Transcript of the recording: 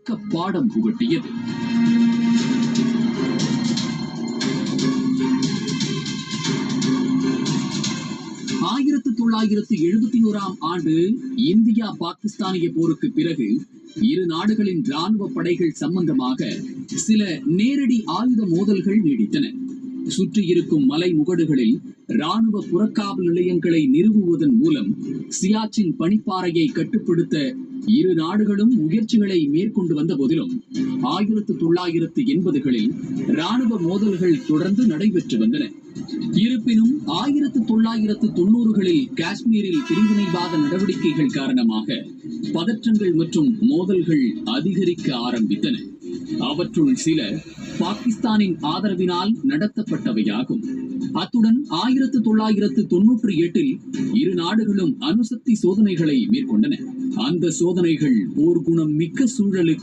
தக்க பாடம் புகட்டியது. ஆயிரத்து 1971 ஆண்டு இந்தியா பாகிஸ்தானிய போருக்கு பிறகு இரு நாடுகளின் ராணுவ படைகள் சம்பந்தமாக சில நேரடி ஆயுத மோதல்கள் நீடித்தன. சுற்றி இருக்கும் மலை முகடுகளில் ராணுவ புறக்காவல் நிலையங்களை நிறுவுவதன் மூலம் சியாச்சின் பனிப்பாறையை கட்டுப்படுத்த இரு நாடுகளும் முயற்சிகளை மேற்கொண்டு வந்த போதிலும் 1980களில் ராணுவ மோதல்கள் தொடர்ந்து நடைபெற்று வந்தன. இருப்பினும் 1990களில் காஷ்மீரில் பிரிவினைவாத நடவடிக்கைகள் காரணமாக பதற்றங்கள் மற்றும் மோதல்கள் அதிகரிக்க ஆரம்பித்தன. அவற்றுள் சில பாகிஸ்தானின் ஆதரவினால் நடத்தப்பட்டவையாகும். அத்துடன் 1998இல் இரு நாடுகளும் அணுசக்தி சோதனைகளை மேற்கொண்டன. அந்த சோதனைகள் போர்க்குணம் மிக்க சூழலுக்கு